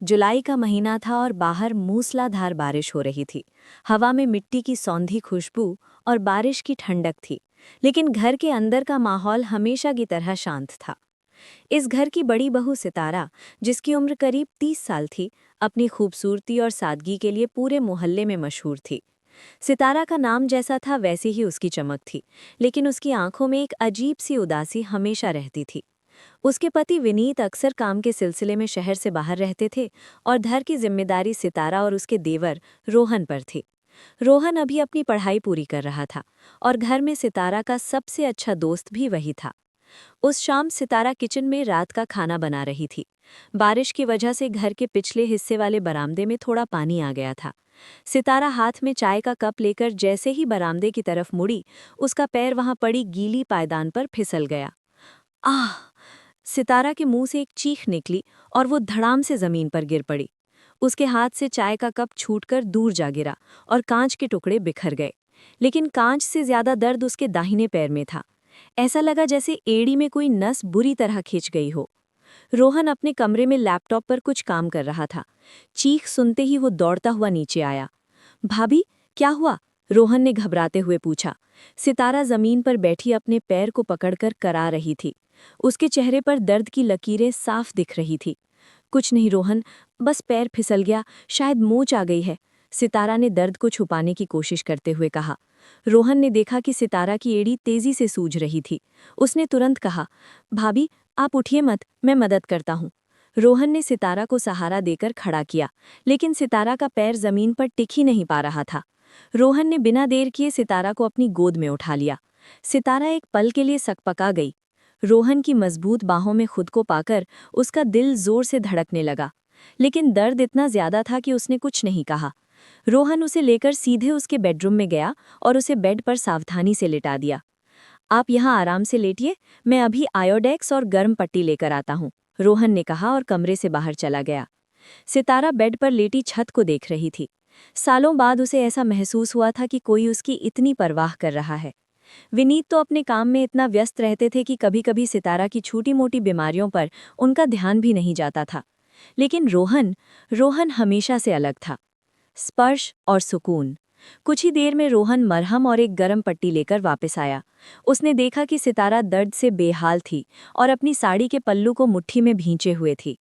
जुलाई का महीना था और बाहर मूसलाधार बारिश हो रही थी। हवा में मिट्टी की सौंधी खुशबू और बारिश की ठंडक थी, लेकिन घर के अंदर का माहौल हमेशा की तरह शांत था। इस घर की बड़ी बहू सितारा, जिसकी उम्र करीब 30 साल थी, अपनी खूबसूरती और सादगी के लिए पूरे मोहल्ले में मशहूर थी। सितारा का नाम जैसा था वैसी ही उसकी चमक थी, लेकिन उसकी आंखों में एक अजीब सी उदासी हमेशा रहती थी। उसके पति विनीत अक्सर काम के सिलसिले में शहर से बाहर रहते थे और घर की जिम्मेदारी सितारा और उसके देवर रोहन पर थी। रोहन अभी अपनी पढ़ाई पूरी कर रहा था और घर में सितारा का सबसे अच्छा दोस्त भी वही था। उस शाम सितारा किचन में रात का खाना बना रही थी। बारिश की वजह से घर के पिछले हिस्से वाले बरामदे में थोड़ा पानी आ गया था। सितारा हाथ में चाय का कप लेकर जैसे ही बरामदे की तरफ मुड़ी, उसका पैर वहां पड़ी गीली पायदान पर फिसल गया। आह! सितारा के मुंह से एक चीख निकली और वो धड़ाम से जमीन पर गिर पड़ी। उसके हाथ से चाय का कप छूटकर दूर जा गिरा और कांच के टुकड़े बिखर गए। लेकिन कांच से ज्यादा दर्द उसके दाहिने पैर में था। ऐसा लगा जैसे एड़ी में कोई नस बुरी तरह खिंच गई हो। रोहन अपने कमरे में लैपटॉप पर कुछ काम कर रहा था। चीख सुनते ही वो दौड़ता हुआ नीचे आया। भाभी, क्या हुआ? रोहन ने घबराते हुए पूछा। सितारा जमीन पर बैठी अपने पैर को पकड़कर करा रही थी। उसके चेहरे पर दर्द की लकीरें साफ दिख रही थी। कुछ नहीं रोहन, बस पैर फिसल गया, शायद मोच आ गई है, सितारा ने दर्द को छुपाने की कोशिश करते हुए कहा। रोहन ने देखा कि सितारा की एड़ी तेजी से सूज रही थी। उसने तुरंत कहा, भाभी आप उठिए मत, मैं मदद करता हूँ। रोहन ने सितारा को सहारा देकर खड़ा किया, लेकिन सितारा का पैर जमीन पर टिक ही नहीं पा रहा था। रोहन ने बिना देर किए सितारा को अपनी गोद में उठा लिया। सितारा एक पल के लिए सकपका गई। रोहन की मजबूत बाहों में खुद को पाकर उसका दिल जोर से धड़कने लगा, लेकिन दर्द इतना ज्यादा था कि उसने कुछ नहीं कहा। रोहन उसे लेकर सीधे उसके बेडरूम में गया और उसे बेड पर सावधानी से लिटा दिया। आप यहाँ आराम से लेटिए, मैं अभी आयोडेक्स और गर्म पट्टी लेकर आता हूँ, रोहन ने कहा और कमरे से बाहर चला गया। सितारा बेड पर लेटी छत को देख रही थी। सालों बाद उसे ऐसा महसूस हुआ था कि कोई उसकी इतनी परवाह कर रहा है। विनीत तो अपने काम में इतना व्यस्त रहते थे कि कभी-कभी सितारा की छोटी-मोटी बीमारियों पर उनका ध्यान भी नहीं जाता था। लेकिन रोहन, रोहन हमेशा से अलग था। स्पर्श और सुकून। कुछ ही देर में रोहन मरहम और एक गर्म पट्टी लेकर वापस आया। उसने देखा कि सितारा दर्द से बेहाल थी और अपनी साड़ी के पल्लू को मुट्ठी में भींचे हुए थी।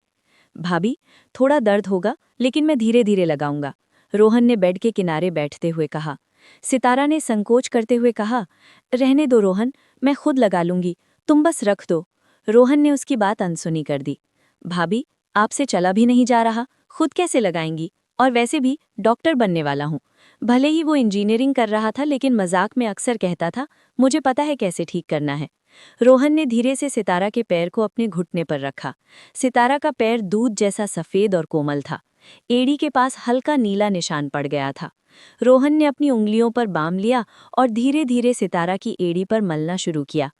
भाभी, थोड़ा दर्द होगा, लेकिन मैं धीरे धीरे लगाऊंगा, रोहन ने बेड के किनारे बैठते हुए कहा। सितारा ने संकोच करते हुए कहा, रहने दो रोहन, मैं खुद लगा लूंगी, तुम बस रख दो। रोहन ने उसकी बात अनसुनी कर दी। भाभी, आपसे चला भी नहीं जा रहा, खुद कैसे लगाएंगी? और वैसे भी डॉक्टर बनने वाला हूँ। भले ही वो इंजीनियरिंग कर रहा था, लेकिन मजाक में अक्सर कहता था, मुझे पता है कैसे ठीक करना है। रोहन ने धीरे से सितारा के पैर को अपने घुटने पर रखा। सितारा का पैर दूध जैसा सफेद और कोमल था। एड़ी के पास हल्का नीला निशान पड़ गया था। रोहन ने अपनी उंगलियों पर बाम लिया और धीरे धीरे सितारा की एड़ी पर मलना शुरू किया।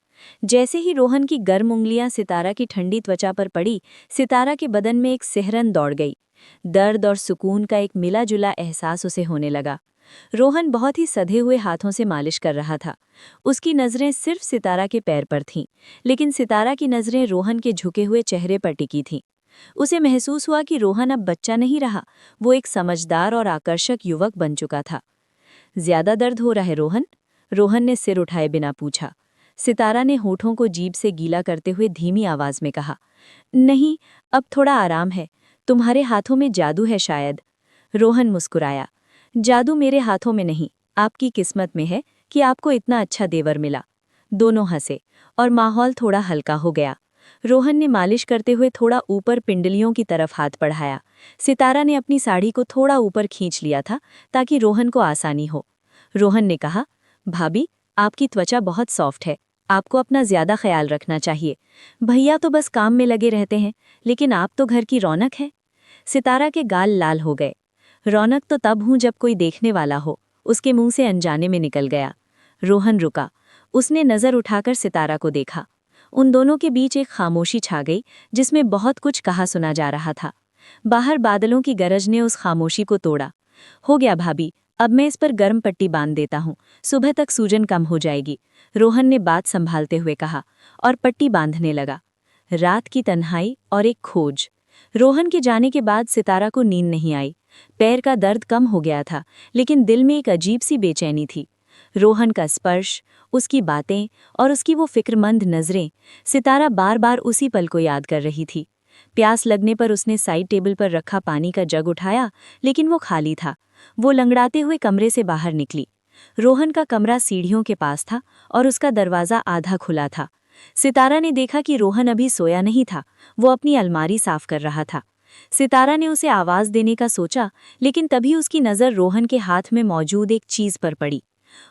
जैसे ही रोहन की गर्म उंगलियां सितारा की ठंडी त्वचा पर पड़ी, सितारा के बदन में एक सिहरन दौड़ गई। दर्द और सुकून का एक मिला जुला एहसास उसे होने लगा। रोहन बहुत ही सधे हुए हाथों से मालिश कर रहा था। उसकी नज़रें सिर्फ सितारा के पैर पर थीं, लेकिन सितारा की नज़रें रोहन के झुके हुए चेहरे पर टिकी थीं। उसे महसूस हुआ कि रोहन अब बच्चा नहीं रहा, वो एक समझदार और आकर्षक युवक बन चुका था। ज्यादा दर्द हो रहा है रोहन? रोहन ने सिर उठाए बिना पूछा। सितारा ने होठों को जीभ से गीला करते हुए धीमी आवाज में कहा, नहीं, अब थोड़ा आराम है, तुम्हारे हाथों में जादू है शायद। रोहन मुस्कुराया, जादू मेरे हाथों में नहीं, आपकी किस्मत में है कि आपको इतना अच्छा देवर मिला। दोनों हंसे और माहौल थोड़ा हल्का हो गया। रोहन ने मालिश करते हुए थोड़ा ऊपर पिंडलियों की तरफ हाथ बढ़ाया। सितारा ने अपनी साड़ी को थोड़ा ऊपर खींच लिया था ताकि रोहन को आसानी हो। रोहन ने कहा, भाभी, आपकी त्वचा बहुत सॉफ्ट है, आपको अपना ज्यादा ख्याल रखना चाहिए। भैया तो बस काम में लगे रहते हैं, लेकिन आप तो घर की रौनक हैं। सितारा के गाल लाल हो गए। रौनक तो तब हूं जब कोई देखने वाला हो, उसके मुंह से अनजाने में निकल गया। रोहन रुका। उसने नजर उठाकर सितारा को देखा। उन दोनों के बीच एक खामोशी छा गई, जिसमें बहुत कुछ कहा सुना जा रहा था। बाहर बादलों की गरज ने उस खामोशी को तोड़ा। हो गया भाभी, अब मैं इस पर गर्म पट्टी बांध देता हूँ, सुबह तक सूजन कम हो जाएगी, रोहन ने बात संभालते हुए कहा और पट्टी बांधने लगा। रात की तन्हाई और एक खोज। रोहन के जाने के बाद सितारा को नींद नहीं आई। पैर का दर्द कम हो गया था, लेकिन दिल में एक अजीब सी बेचैनी थी। रोहन का स्पर्श, उसकी बातें और उसकी वो फिक्रमंद नजरें, सितारा बार बार उसी पल को याद कर रही थी। प्यास लगने पर उसने साइड टेबल पर रखा पानी का जग उठाया, लेकिन वो खाली था। वो लंगड़ाते हुए कमरे से बाहर निकली। रोहन का कमरा सीढ़ियों के पास था और उसका दरवाज़ा आधा खुला था। सितारा ने देखा कि रोहन अभी सोया नहीं था, वो अपनी अलमारी साफ कर रहा था। सितारा ने उसे आवाज़ देने का सोचा, लेकिन तभी उसकी नज़र रोहन के हाथ में मौजूद एक चीज़ पर पड़ी।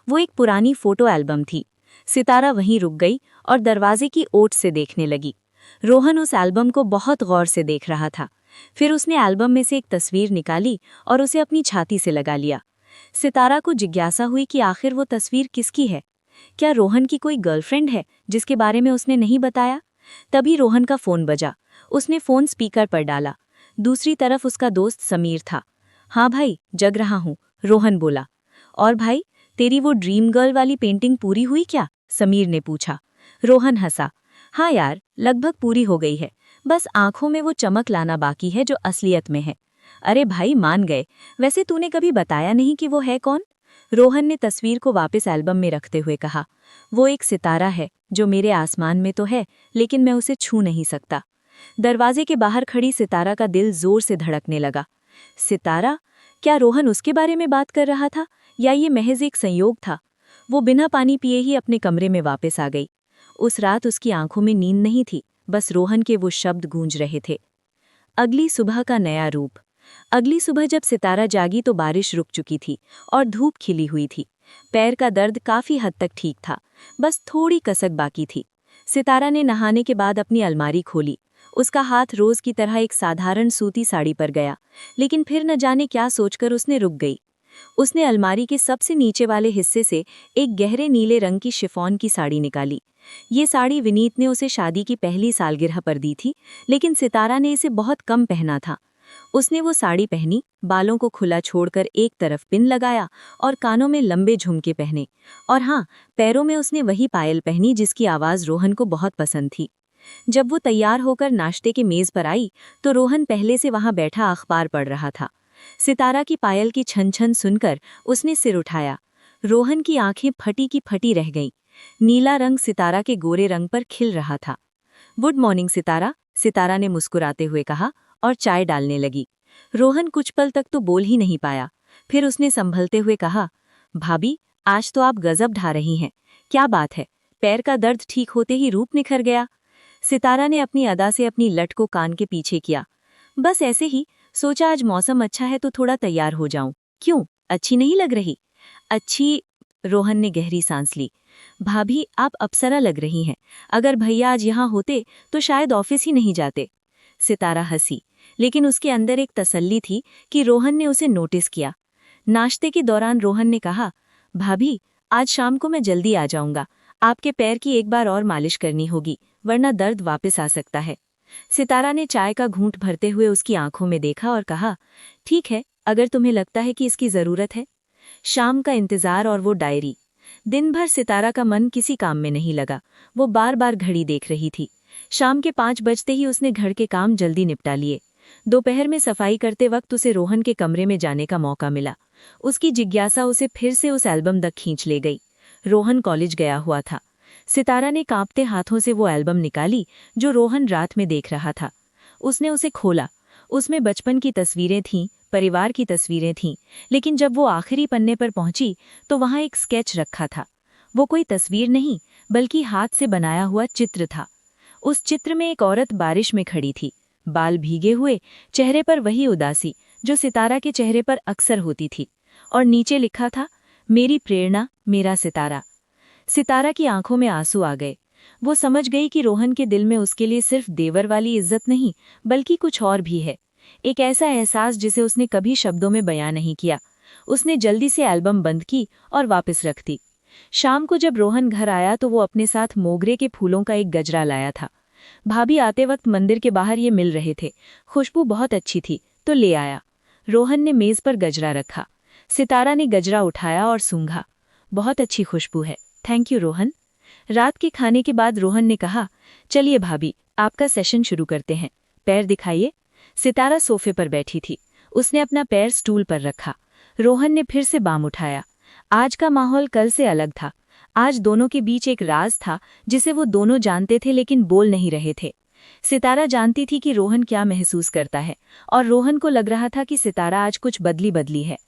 वो एक पुरानी फ़ोटो एल्बम थी। सितारा वहीं रुक गई और दरवाजे की ओट से देखने लगी। रोहन उस एल्बम को बहुत गौर से देख रहा था। फिर उसने एल्बम में से एक तस्वीर निकाली और उसे अपनी छाती से लगा लिया। सितारा को जिज्ञासा हुई कि आखिर वो तस्वीर किसकी है। क्या रोहन की कोई गर्लफ्रेंड है जिसके बारे में उसने नहीं बताया? तभी रोहन का फ़ोन बजा। उसने फ़ोन स्पीकर पर डाला। दूसरी तरफ उसका दोस्त समीर था। हाँ भाई, जग रहा हूँ, रोहन बोला। और भाई, तेरी वो ड्रीम गर्ल वाली पेंटिंग पूरी हुई क्या? समीर ने पूछा। रोहन हंसा। हाँ यार, लगभग पूरी हो गई है। बस आंखों में वो चमक लाना बाकी है जो असलियत में है। अरे भाई, मान गए। वैसे तूने कभी बताया नहीं कि वो है कौन? रोहन ने तस्वीर को वापस एल्बम में रखते हुए कहा। वो एक सितारा है जो मेरे आसमान में तो है, लेकिन मैं उसे छू नहीं सकता। दरवाजे के बाहर खड़ी सितारा का दिल जोर से धड़कने लगा। सितारा? क्या रोहन उसके बारे में बात कर रहा था, या ये महज एक संयोग था? वो बिना पानी पिए ही अपने कमरे में वापस आ गई। उस रात उसकी आंखों में नींद नहीं थी, बस रोहन के वो शब्द गूंज रहे थे। अगली सुबह का नया रूप। अगली सुबह जब सितारा जागी तो बारिश रुक चुकी थी और धूप खिली हुई थी। पैर का दर्द काफी हद तक ठीक था, बस थोड़ी कसक बाकी थी। सितारा ने नहाने के बाद अपनी अलमारी खोली। उसका हाथ रोज की तरह एक साधारण सूती साड़ी पर गया, लेकिन फिर न जाने क्या सोचकर उसने रुक गई। उसने अलमारी के सबसे नीचे वाले हिस्से से एक गहरे नीले रंग की शिफॉन की साड़ी निकाली। ये साड़ी विनीत ने उसे शादी की पहली सालगिरह पर दी थी, लेकिन सितारा ने इसे बहुत कम पहना था। उसने वो साड़ी पहनी, बालों को खुला छोड़कर एक तरफ पिन लगाया और कानों में लंबे झुमके पहने। और हाँ, पैरों में उसने वही पायल पहनी जिसकी आवाज़ रोहन को बहुत पसंद थी। जब वो तैयार होकर नाश्ते के मेज़ पर आई तो रोहन पहले से वहां बैठा अखबार पढ़ रहा था। सितारा की पायल की छन छन सुनकर उसने सिर उठाया। रोहन की आंखें फटी की फटी रह गईं। नीला रंग सितारा के गोरे रंग पर खिल रहा था। गुड मॉर्निंग सितारा, सितारा ने मुस्कुराते हुए कहा और चाय डालने लगी। रोहन कुछ पल तक तो बोल ही नहीं पाया। फिर उसने संभलते हुए कहा, भाभी, आज तो आप गजब ढा रही हैं। क्या बात है, पैर का दर्द ठीक होते ही रूप निखर गया। सितारा ने अपनी अदा से अपनी लट को कान के पीछे किया। बस ऐसे ही, सोचा आज मौसम अच्छा है तो थोड़ा तैयार हो जाऊं। क्यों, अच्छी नहीं लग रही? अच्छी? रोहन ने गहरी सांस ली। भाभी, आप अप्सरा लग रही हैं। अगर भैया आज यहाँ होते तो शायद ऑफिस ही नहीं जाते। सितारा हंसी, लेकिन उसके अंदर एक तसल्ली थी कि रोहन ने उसे नोटिस किया। नाश्ते के दौरान रोहन ने कहा, भाभी, आज शाम को मैं जल्दी आ जाऊंगा। आपके पैर की एक बार और मालिश करनी होगी, वरना दर्द वापस आ सकता है। सितारा ने चाय का घूंट भरते हुए उसकी आंखों में देखा और कहा, ठीक है, अगर तुम्हें लगता है कि इसकी जरूरत है। शाम का इंतजार और वो डायरी। दिन भर सितारा का मन किसी काम में नहीं लगा। वो बार बार घड़ी देख रही थी। शाम के 5 बजते ही उसने घर के काम जल्दी निपटा लिए। दोपहर में सफाई करते वक्त उसे रोहन के कमरे में जाने का मौका मिला। उसकी जिज्ञासा उसे फिर से उस एल्बम तक खींच ले गई। रोहन कॉलेज गया हुआ था। सितारा ने कांपते हाथों से वो एल्बम निकाली जो रोहन रात में देख रहा था। उसने उसे खोला। उसमें बचपन की तस्वीरें थीं, परिवार की तस्वीरें थीं, लेकिन जब वो आखिरी पन्ने पर पहुंची तो वहां एक स्केच रखा था। वो कोई तस्वीर नहीं, बल्कि हाथ से बनाया हुआ चित्र था। उस चित्र में एक औरत बारिश में खड़ी थी, बाल भीगे हुए, चेहरे पर वही उदासी जो सितारा के चेहरे पर अक्सर होती थी, और नीचे लिखा था, मेरी प्रेरणा, मेरा सितारा। सितारा की आंखों में आंसू आ गए। वो समझ गई कि रोहन के दिल में उसके लिए सिर्फ देवर वाली इज्जत नहीं, बल्कि कुछ और भी है। एक ऐसा एहसास जिसे उसने कभी शब्दों में बयां नहीं किया। उसने जल्दी से एल्बम बंद की और वापस रख दी। शाम को जब रोहन घर आया तो वो अपने साथ मोगरे के फूलों का एक गजरा लाया था। भाभी आते वक्त मंदिर के बाहर ये मिल रहे थे। खुशबू बहुत अच्छी थी तो ले आया। रोहन ने मेज पर गजरा रखा। सितारा ने गजरा उठाया और सूंघा। बहुत अच्छी खुशबू है, थैंक यू रोहन। रात के खाने के बाद रोहन ने कहा, चलिए भाभी, आपका सेशन शुरू करते हैं। पैर दिखाइए। सितारा सोफे पर बैठी थी। उसने अपना पैर स्टूल पर रखा। रोहन ने फिर से बाम उठाया। आज का माहौल कल से अलग था। आज दोनों के बीच एक राज था जिसे वो दोनों जानते थे लेकिन बोल नहीं रहे थे। सितारा जानती थी कि रोहन क्या महसूस करता है और रोहन को लग रहा था कि सितारा आज कुछ बदली बदली है।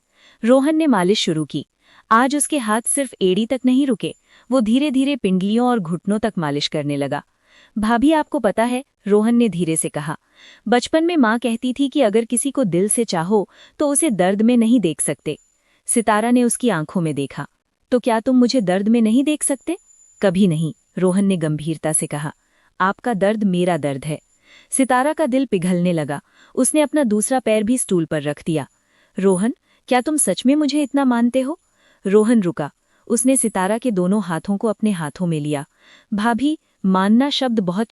रोहन ने मालिश शुरू की। आज उसके हाथ सिर्फ एड़ी तक नहीं रुके, वो धीरे धीरे पिंडलियों और घुटनों तक मालिश करने लगा। भाभी, आपको पता है, रोहन ने धीरे से कहा, बचपन में माँ कहती थी कि अगर किसी को दिल से चाहो तो उसे दर्द में नहीं देख सकते। सितारा ने उसकी आंखों में देखा। तो क्या तुम मुझे दर्द में नहीं देख सकते? कभी नहीं, रोहन ने गंभीरता से कहा। आपका दर्द मेरा दर्द है। सितारा का दिल पिघलने लगा। उसने अपना दूसरा पैर भी स्टूल पर रख दिया। रोहन, क्या तुम सच में मुझे इतना मानते हो? रोहन रुका। उसने सितारा के दोनों हाथों को अपने हाथों में लिया। भाभी, मानना शब्द बहुत